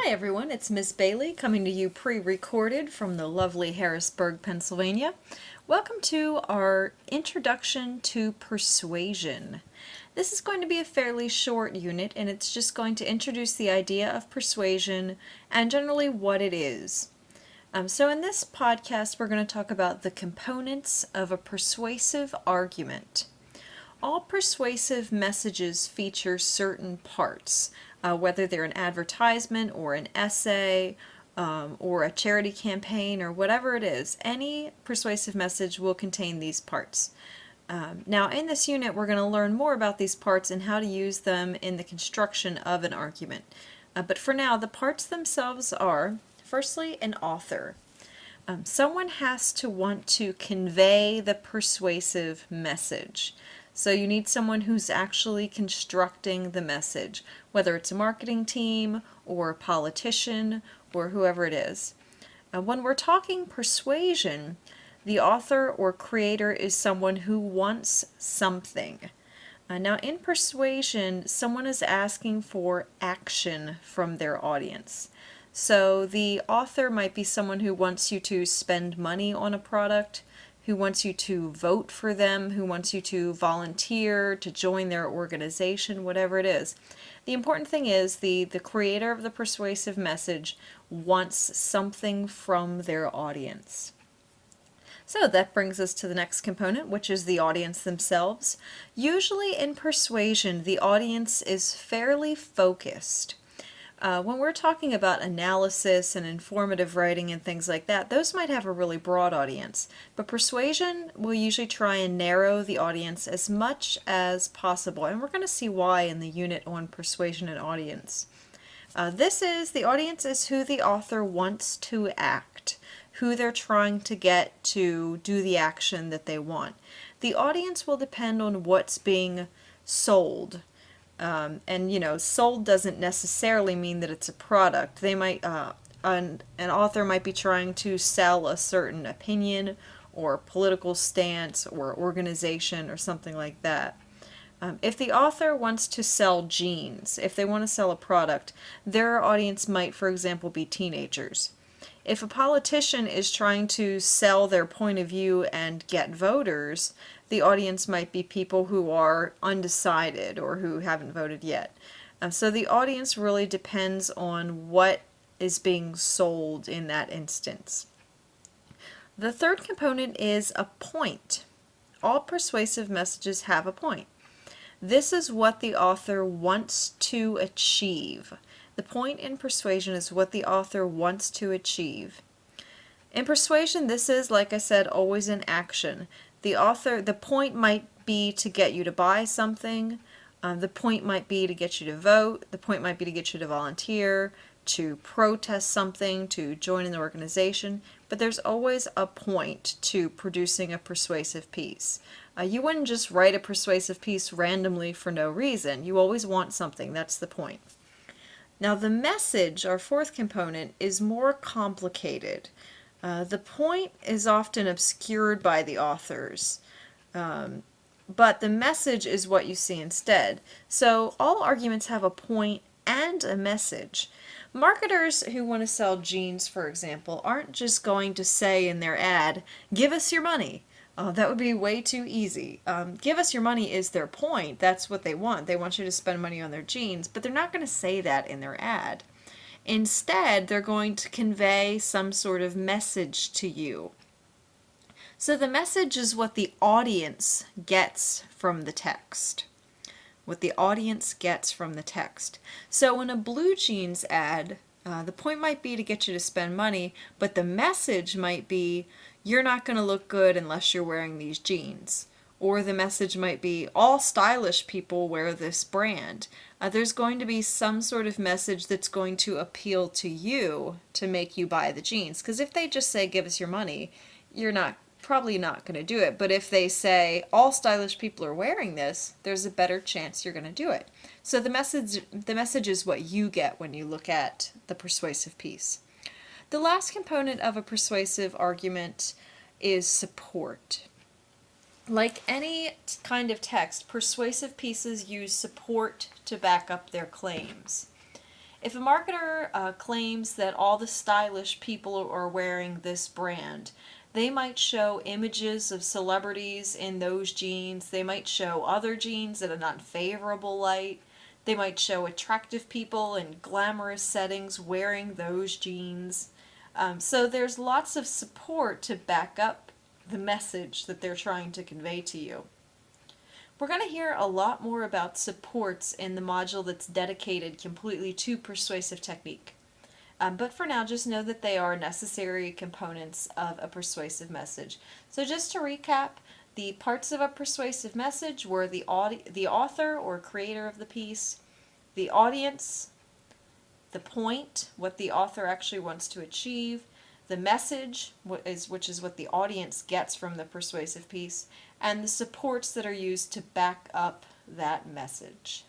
Hi everyone, it's Miss Bailey coming to you pre-recorded from the lovely Harrisburg, Pennsylvania. Welcome to our Introduction to Persuasion. This is going to be a fairly short unit and it's just going to introduce the idea of persuasion and generally what it is. So in this podcast we're going to talk about the components of a persuasive argument. All persuasive messages feature certain parts, whether they're an advertisement or an essay or a charity campaign or whatever it is. Any persuasive message will contain these parts. Now in this unit we're going to learn more about these parts and how to use them in the construction of an argument. But for now, the parts themselves are, firstly, an author. Someone has to want to convey the persuasive message. So you need someone who's actually constructing the message, whether it's a marketing team or a politician or whoever it is. When we're talking persuasion, the author or creator is someone who wants something. Now in persuasion, someone is asking for action from their audience. So the author might be someone who wants you to spend money on a product, who wants you to vote for them, who wants you to volunteer, to join their organization, whatever it is. The important thing is the creator of the persuasive message wants something from their audience. So that brings us to the next component, which is the audience themselves. Usually in persuasion, the audience is fairly focused. When we're talking about analysis and informative writing and things like that, those might have a really broad audience. But persuasion will usually try and narrow the audience as much as possible. And we're going to see why in the unit on persuasion and audience. The audience is who the author wants to act, who they're trying to get to do the action that they want. The audience will depend on what's being sold. Sold doesn't necessarily mean that it's a product. They might, an author might be trying to sell a certain opinion or political stance or organization or something like that. If the author wants to sell jeans, if they want to sell a product, their audience might, for example, be teenagers. If a politician is trying to sell their point of view and get voters, the audience might be people who are undecided or who haven't voted yet. So the audience really depends on what is being sold in that instance. The third component is a point. All persuasive messages have a point. This is what the author wants to achieve. The point in persuasion is what the author wants to achieve. In persuasion, this is, like I said, always an action. The point might be to get you to buy something. The point might be to get you to vote. The point might be to get you to volunteer, to protest something, to join an organization. But there's always a point to producing a persuasive piece. You wouldn't just write a persuasive piece randomly for no reason. You always want something. That's the point. Now the message, our fourth component, is more complicated. The point is often obscured by the authors, but the message is what you see instead. So all arguments have a point and a message. Marketers who want to sell jeans, for example, aren't just going to say in their ad, "Give us your money." That would be way too easy. Give us your money is their point. That's what they want. They want you to spend money on their jeans, but they're not going to say that in their ad. Instead, they're going to convey some sort of message to you. So the message is what the audience gets from the text. What the audience gets from the text. So in a blue jeans ad, the point might be to get you to spend money, but the message might be, "You're not going to look good unless you're wearing these jeans." Or the message might be, "All stylish people wear this brand." There's going to be some sort of message that's going to appeal to you to make you buy the jeans. Because if they just say, "Give us your money," you're probably not going to do it. But if they say, "All stylish people are wearing this," there's a better chance you're going to do it. So the message is what you get when you look at the persuasive piece. The last component of a persuasive argument is support. Like any kind of text, persuasive pieces use support to back up their claims. If a marketer claims that all the stylish people are wearing this brand, they might show images of celebrities in those jeans. They might show other jeans in an unfavorable light. They might show attractive people in glamorous settings wearing those jeans. So there's lots of support to back up the message that they're trying to convey to you. We're going to hear a lot more about supports in the module that's dedicated completely to persuasive technique. But for now, just know that they are necessary components of a persuasive message. So just to recap, the parts of a persuasive message were the author or creator of the piece, the audience, the point, what the author actually wants to achieve, the message, which is what the audience gets from the persuasive piece, and the supports that are used to back up that message.